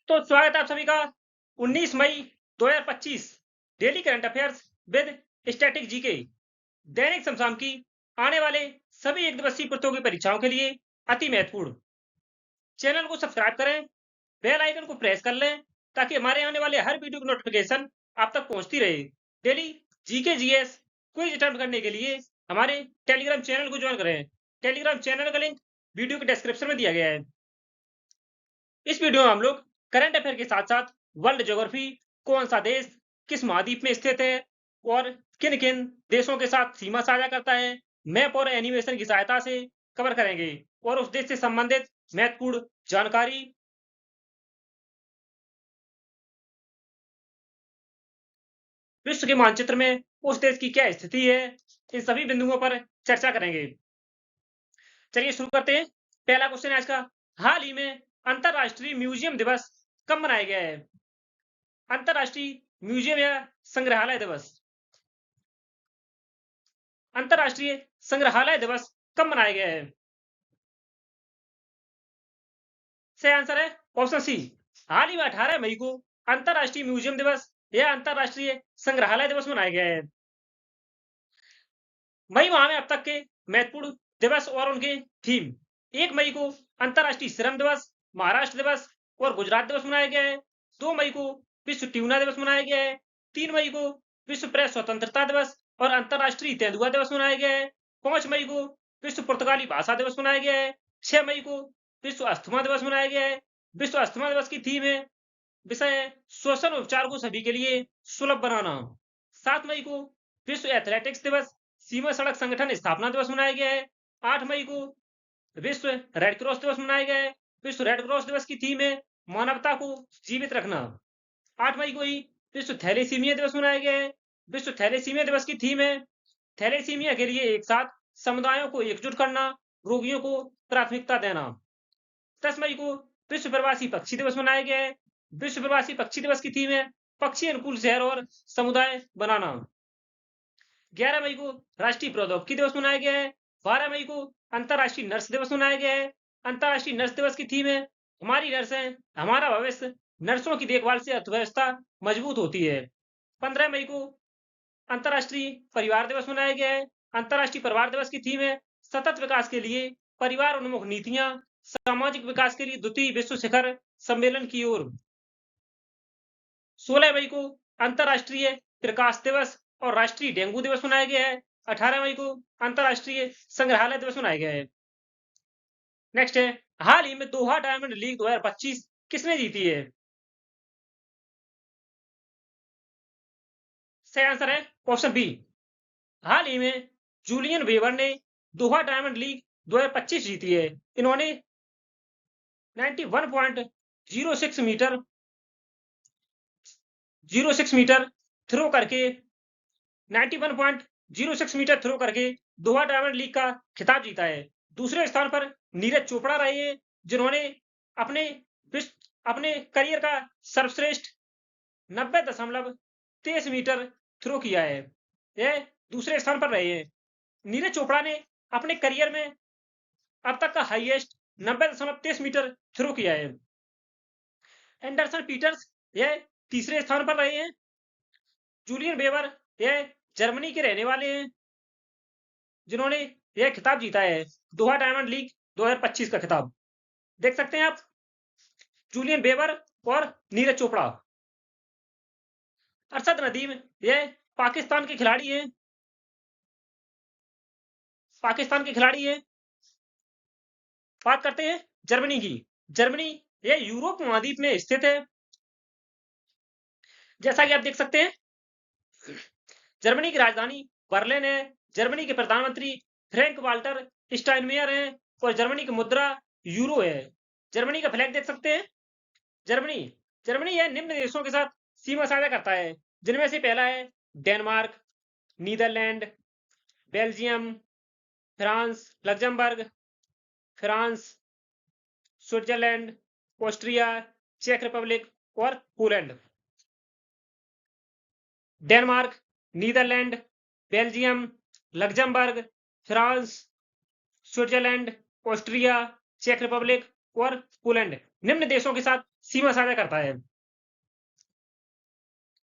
तो स्वागत है आप सभी का 19 मई 2025 daily current affairs with static GK दैनिक समसाम की आने वाले सभी एक दिवसीय प्रतियोगी परीक्षाओं के लिए अति महत्वपूर्ण। चैनल को सब्सक्राइब करें, बेल आइकन को प्रेस कर लें ताकि हमारे आने वाले हर वीडियो की नोटिफिकेशन आप तक पहुंचती रहे। Daily GK GS quiz attempt करने के लिए हमारे टेलीग्राम चैनल को ज्वाइन करें। टेलीग्राम चैनल का लिंक वीडियो के डिस्क्रिप्शन में दिया गया है। इस वीडियो में हम लोग करंट अफेयर के साथ साथ वर्ल्ड ज्योग्राफी, कौन सा देश किस महाद्वीप में स्थित है और किन किन देशों के साथ सीमा साझा करता है, मैप और एनिमेशन की सहायता से कवर करेंगे और उस देश से संबंधित महत्वपूर्ण जानकारी। विश्व के मानचित्र में उस देश की क्या स्थिति है, इन सभी बिंदुओं पर चर्चा करेंगे। चलिए शुरू करते हैं। पहला क्वेश्चन है आज का, हाल ही में अंतरराष्ट्रीय म्यूजियम दिवस कब मनाया गया है? अंतरराष्ट्रीय म्यूजियम या संग्रहालय दिवस, अंतरराष्ट्रीय संग्रहालय दिवस कब मनाया गया है? सही आंसर है ऑप्शन सी, हाल ही में 18 मई को अंतरराष्ट्रीय म्यूजियम दिवस या अंतरराष्ट्रीय संग्रहालय दिवस मनाया गया है। मई माह में अब तक के महत्वपूर्ण दिवस और उनके थीम। 1 मई को अंतरराष्ट्रीय श्रम दिवस, महाराष्ट्र दिवस और गुजरात दिवस मनाया गया है। 2 मई को विश्व ट्यूना दिवस मनाया गया है। 3 मई को विश्व प्रेस स्वतंत्रता दिवस और अंतरराष्ट्रीय तेंदुआ दिवस मनाया गया है। 5 मई को विश्व पुर्तगाली भाषा दिवस मनाया गया है। 6 मई को विश्व अस्थमा दिवस मनाया गया है। विश्व अस्थमा दिवस की थीम है, विषय है श्वसन उपचार को सभी के लिए सुलभ बनाना। 7 मई को विश्व एथलेटिक्स दिवस, सीमा सड़क संगठन स्थापना दिवस मनाया गया है। 8 मई को विश्व रेड क्रॉस दिवस मनाया गया है। विश्व रेड क्रॉस दिवस की थीम है मानवता को जीवित रखना। 8 मई को ही विश्व थैलेसीमिया दिवस मनाया गया है। विश्व थैलेसीमिया दिवस की थीम है थैलेसीमिया के लिए एक साथ समुदायों को एकजुट करना, रोगियों को प्राथमिकता देना। 10 मई को विश्व प्रवासी पक्षी दिवस मनाया गया है। विश्व प्रवासी पक्षी दिवस की थीम है पक्षी अनुकूल शहर और समुदाय बनाना। 11 मई को राष्ट्रीय प्रौद्योगिकी दिवस मनाया गया है। 12 मई को अंतरराष्ट्रीय नर्स दिवस मनाया गया है। अंतरराष्ट्रीय नर्स दिवस की थीम है हमारी नर्सें हमारा भविष्य, नर्सों की देखभाल से अर्थव्यवस्था मजबूत होती है। 15 मई को अंतरराष्ट्रीय परिवार दिवस मनाया गया है। अंतरराष्ट्रीय परिवार दिवस की थीम है सतत विकास के लिए परिवार उन्मुख नीतियां, सामाजिक विकास के लिए द्वितीय विश्व शिखर सम्मेलन की ओर। 16 मई को अंतरराष्ट्रीय प्रकाश दिवस और राष्ट्रीय डेंगू दिवस मनाया गया है। 18 मई को अंतरराष्ट्रीय संग्रहालय दिवस मनाया गया है। नेक्स्ट है, हाल ही में दोहा डायमंड लीग 2025 किसने जीती है? सही आंसर है ऑप्शन बी, हाल ही में जूलियन वेबर ने दोहा डायमंड लीग 2025 जीती है। इन्होंने 91.06 मीटर 06 मीटर थ्रो करके 91.06 मीटर थ्रो करके दोहा डायमंड लीग का खिताब जीता है। दूसरे स्थान पर नीरज चोपड़ा रहे हैं, जिन्होंने अपने अपने करियर का सर्वश्रेष्ठ 90.23 मीटर थ्रो किया है। यह दूसरे स्थान पर रहे हैं। नीरज चोपड़ा ने अपने करियर में अब तक का हाईएस्ट 90.23 मीटर थ्रो किया है। एंडरसन पीटर्स यह तीसरे स्थान पर रहे हैं। जूलियन वेबर यह जर्मनी के रहने वाले हैं, जिन्होंने यह खिताब जीता है, दोहा डायमंड लीग 2025 का खिताब। देख सकते हैं आप, जूलियन वेबर और नीरज चोपड़ा। अरशद नदीम यह पाकिस्तान के खिलाड़ी हैं, पाकिस्तान के खिलाड़ी हैं। बात करते हैं जर्मनी की। जर्मनी यह यूरोप महाद्वीप में स्थित है। जैसा कि आप देख सकते हैं, जर्मनी की राजधानी बर्लिन है। जर्मनी के प्रधानमंत्री फ्रैंक वाल्टर स्टाइनमेयर हैं और जर्मनी की मुद्रा यूरो है। जर्मनी का फ्लैग देख सकते हैं। जर्मनी जर्मनी यह निम्न देशों के साथ सीमा साझा करता है, जिनमें से पहला है Denmark, Netherlands, Belgium, France, Luxembourg, France, Switzerland, Austria, चेक रिपब्लिक और Poland. Denmark, Netherlands, Belgium, Luxembourg, France, Switzerland, Austria, चेक रिपब्लिक और पोलैंड। निम्न देशों के साथ सीमा साझा करता है।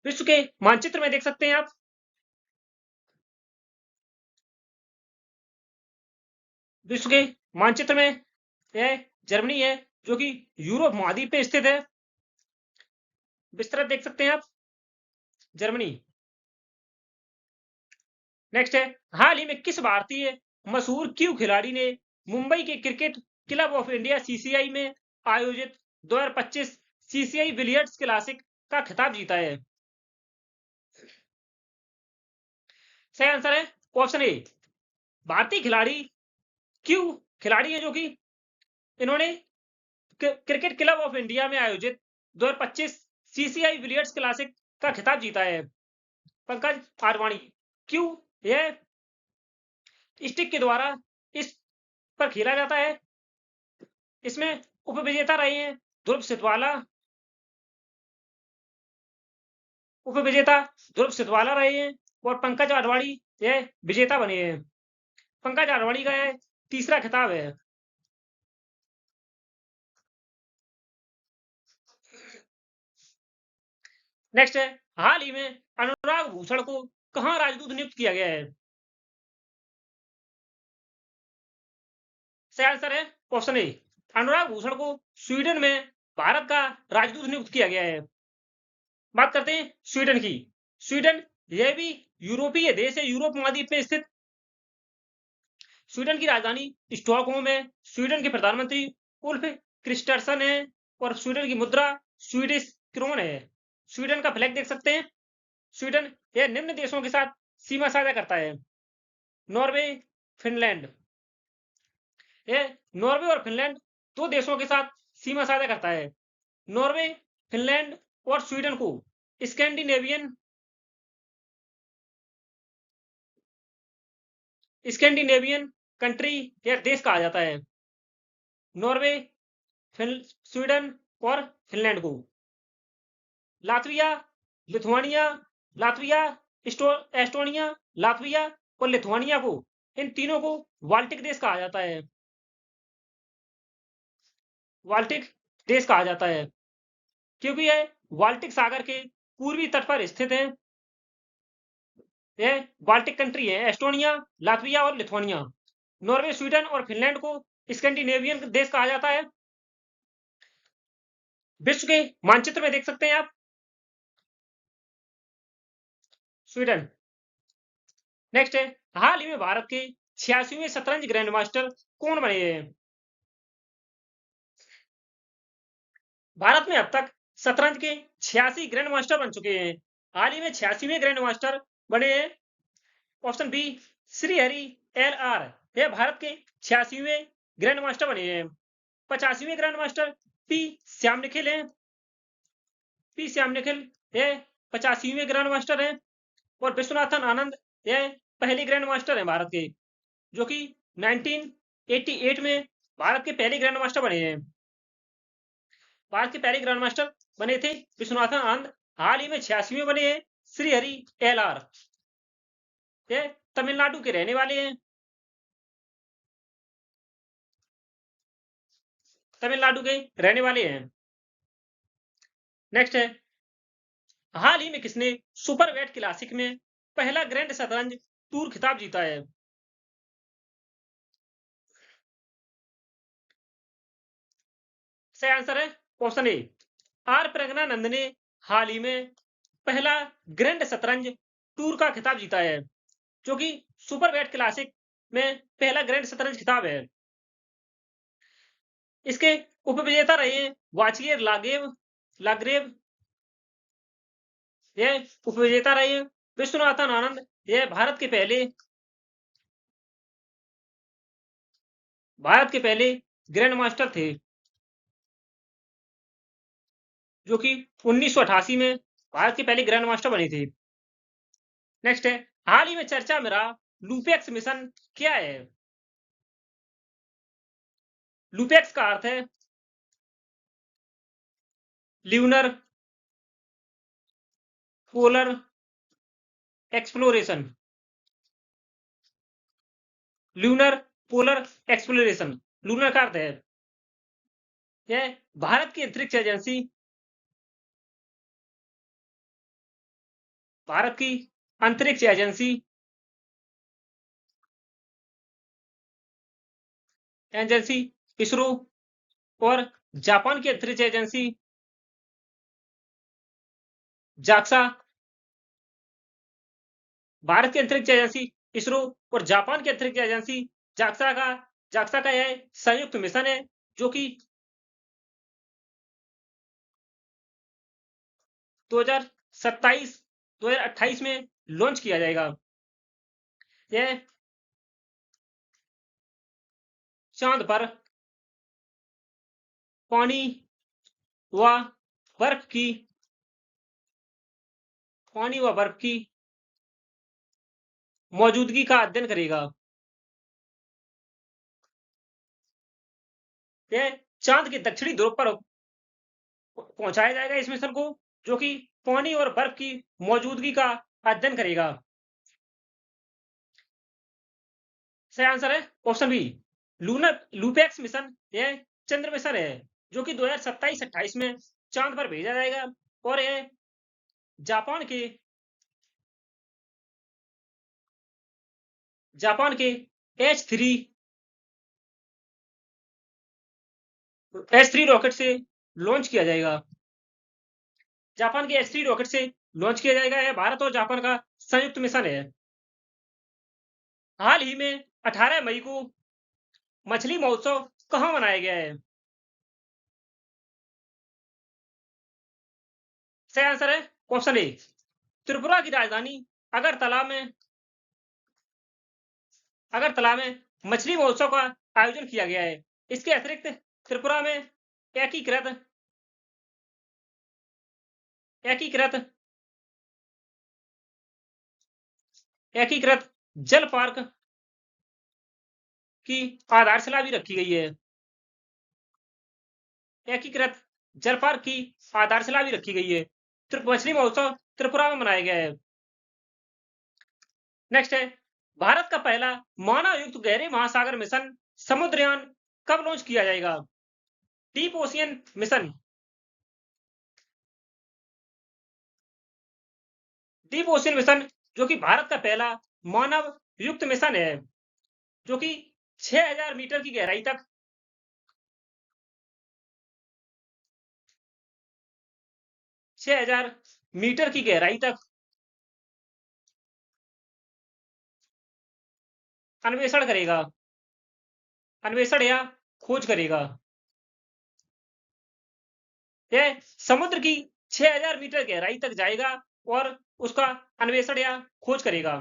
विश्व के मानचित्र में देख सकते हैं आप, विश्व के मानचित्र में यह जर्मनी है, जो कि यूरोप महाद्वीप पे स्थित है। विस्तृत देख सकते हैं आप, जर्मनी। नेक्स्ट है, हाल ही में किस भारतीय मशहूर क्यू खिलाड़ी ने मुंबई के cricket club of India CCI में आयोजित 2025 सीसीआई बिलियर्ड्स क्लासिक का खिताब जीता है? सही आंसर है ऑप्शन ए। भारतीय खिलाड़ी क्यू खिलाड़ी है, जो कि इन्होंने क्रिकेट क्लब ऑफ इंडिया में आयोजित 2025 सीसीआई बिलियर्ड्स क्लासिक का खिताब जीता है। पंकज आडवाणी। क्यों? यह स्टिक के द्वारा इस पर खेला जाता है। इसमें उपविजेता रहे हैं ध्रुव सितवाला, उपविजेता ध्रुव सितवाला रहे हैं, और पंकज आडवाणी यह विजेता बने हैं। पंकज आडवाणी का यह तीसरा खिताब है। नेक्स्ट है, हाल ही में अनुराग भूषण को कहां राजदूत नियुक्त किया गया है? सही आंसर है ऑप्शन ए। अनुराग भूषण को स्वीडन में भारत का राजदूत नियुक्त किया गया है। बात करते हैं स्वीडन की। स्वीडन यह भी यूरोपीय देश है, यूरोप महाद्वीप में स्थित। स्वीडन की राजधानी स्टॉकहोम है। स्वीडन के प्रधानमंत्री उल्फ क्रिस्टरसन है, और स्वीडन की मुद्रा स्वीडिश क्रोन है। स्वीडन का फ्लैग देख सकते हैं। स्वीडन यह निम्न देशों के साथ सीमा साझा करता है: नॉर्वे, फिनलैंड। यह नॉर्वे और फिनलैंड दो देशों के साथ सीमा साझा करता है। नॉर्वे, फिनलैंड और स्वीडन को स्कैंडिनेवियन स्कैंडिनेवियन कंट्री या देश कहा जाता है। नॉर्वे, स्वीडन और फिनलैंड को। Latvia, Lithuania, Latvia, Estonia, Latvia और लिथुआनिया को, इन तीनों को बाल्टिक देश कहा जाता है। बाल्टिक देश कहा जाता है क्योंकि यह बाल्टिक सागर के पूर्वी तट पर स्थित है। यह बाल्टिक कंट्री है, एस्टोनिया, लातविया और लिथुआनिया। नॉर्वे, स्वीडन और फिनलैंड को स्कैंडिनेवियन देश कहा जाता है। विश्व के मानचित्र में देख सकते हैं आप, स्वीडन। नेक्स्ट है, हाल ही में भारत के 86वें शतरंज ग्रैंड मास्टर कौन बने हैं? भारत में अब तक शतरंज के 86 ग्रैंड मास्टर बन चुके हैं। हाल ही में 86वें ग्रैंड मास्टर बने हैं option B, Shrihari L R. यह भारत के 86वें ग्रैंड मास्टर बने हैं। 85वें grand master P Shyam Nikhil हैं। पी श्याम निखिल यह 85वें ग्रैंड मास्टर हैं। और विश्वनाथन आनंद यह पहले ग्रैंड मास्टर हैं भारत के, जो कि 1988 में भारत के पहले ग्रैंड मास्टर बने हैं। भारत के पहले ग्रैंड मास्टर बने थे विश्वनाथन आनंद। हाल ही में 86वें बने हैं श्रीहरि एल आर। ये तमिलनाडु के रहने वाले हैं। तमिलनाडु के रहने वाले हैं। नेक्स्ट है, हाल ही में किसने सुपर वेट क्लासिक में पहला ग्रैंड शतरंज टूर खिताब जीता है? सही आंसर है ऑप्शन ए। आर प्रज्ञानंद ने हाल ही में पहला ग्रैंड शतरंज टूर का खिताब जीता है, जो कि सुपर वेट क्लासिक में पहला ग्रैंड शतरंज खिताब है। इसके उपविजेता रहे हैं वाचियर लाग्रेव। यह उपविजेता रहे हैं विश्वनाथन आनंद। यह भारत के पहले ग्रैंड मास्टर थे, जो कि 1988 में भारत के पहले ग्रैंड मास्टर बने थे। नेक्स्ट है, हाल ही में चर्चा में रहा लूपेक्स मिशन क्या है? लूपेक्स का अर्थ है lunar polar exploration. Lunar polar exploration, lunar का अर्थ है यह भारत की अंतरिक्ष एजेंसी, भारत की अंतरिक्ष एजेंसी एजेंसी इसरो, और जापान की अंतरिक्ष एजेंसी जाक्सा। भारत की अंतरिक्ष एजेंसी इसरो और जापान की अंतरिक्ष एजेंसी जाक्सा का यह संयुक्त मिशन है, जो कि 2027 2028 में लॉन्च किया जाएगा। यह चांद पर पानी व बर्फ की मौजूदगी का अध्ययन करेगा। यह चांद के दक्षिणी ध्रुव पर पहुंचाया जाएगा इस मिशन को, जो कि पानी और बर्फ की मौजूदगी का अध्ययन करेगा। सही आंसर है option B, lunar LUPEX mission. यह चंद्र मिशन है, जो कि 2027-28 में चांद पर भेजा जाएगा, और यह जापान के H3 रॉकेट से लॉन्च किया जाएगा। जापान के H3 रॉकेट से लॉन्च किया जाएगा। यह भारत और जापान का संयुक्त मिशन है। हाल ही में 18 मई को मछली महोत्सव कहाँ मनाया गया है? सही आंसर है ऑप्शन ए, त्रिपुरा की राजधानी अगरतला में मछली महोत्सव का आयोजन किया गया है। इसके अतिरिक्त त्रिपुरा में एकीकृत एकीकृत एकीकृत जल पार्क की आधारशिला भी रखी गई है। एकीकृत जल पार्क की आधारशिला भी रखी गई है। मछली महोत्सव त्रिपुरा में मनाया गया है। नेक्स्ट है, भारत का पहला मानव युक्त गहरे महासागर मिशन समुद्रयान कब लॉन्च किया जाएगा? Deep ocean mission. Deep ocean mission, जो कि भारत का पहला मानव युक्त मिशन है, जो कि 6000 मीटर की गहराई तक 6000 मीटर की गहराई तक अन्वेषण या खोज करेगा। यह समुद्र की 6000 मीटर गहराई तक जाएगा और उसका अन्वेषण या खोज करेगा।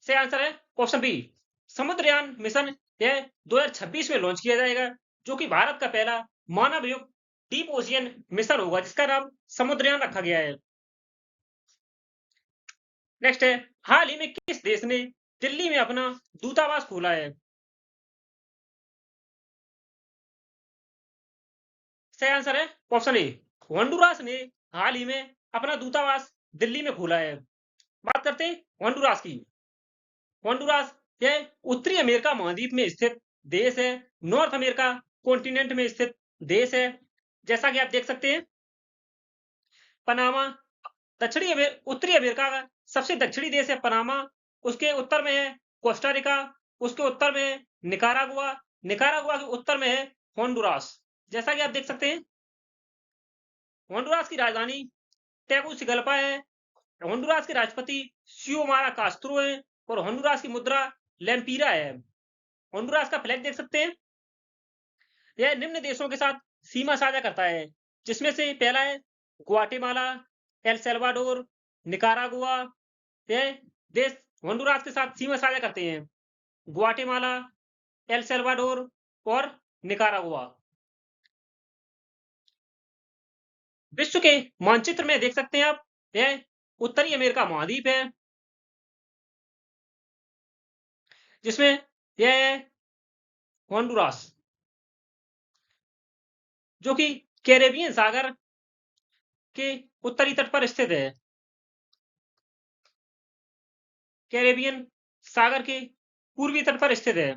सही आंसर है ऑप्शन बी, समुद्रयान मिशन। यह 2026 में लॉन्च किया जाएगा, जो कि भारत का पहला मानव युक्त डीप ओशियन मिशन होगा, जिसका नाम समुद्रयान रखा गया है। नेक्स्ट है, हाल ही में किस देश ने दिल्ली में अपना दूतावास खोला है? सही आंसर है ऑप्शन ए, होंडुरास ने हाल ही में अपना दूतावास दिल्ली में खोला है। बात करते हैं होंडुरास की। होंडुरास यह उत्तरी अमेरिका महाद्वीप में स्थित देश है। नॉर्थ अमेरिका कॉन्टिनेंट में स्थित देश है। जैसा कि आप देख सकते हैं, पनामा उत्तरी अमेरिका का सबसे दक्षिणी देश है पनामा। उसके उत्तर में है कोस्टारिका। उसके उत्तर में है निकारागुआ। निकारागुआ के उत्तर में है होंडुरास। जैसा कि आप देख सकते हैं, होंडुरास की राजधानी टेगुसिगल्पा है। होंडुरास के राष्ट्रपति सियोमारा कास्त्रो है, और होंडुरास की मुद्रा लेम्पीरा है। होंडुरास का फ्लैग देख सकते हैं। यह निम्न देशों के साथ सीमा साझा करता है, जिसमें से पहला है ग्वाटेमाला, एल सल्वाडोर, निकारागुआ। यह देश होंडुरास के साथ सीमा साझा करते हैं, ग्वाटेमाला, एल सल्वाडोर और निकारागुआ। विश्व के मानचित्र में देख सकते हैं आप, यह उत्तरी अमेरिका महाद्वीप है, जिसमें यह है होंडुरास, जो कि कैरेबियन सागर के उत्तरी तट पर स्थित है। कैरेबियन सागर के पूर्वी तट पर स्थित है।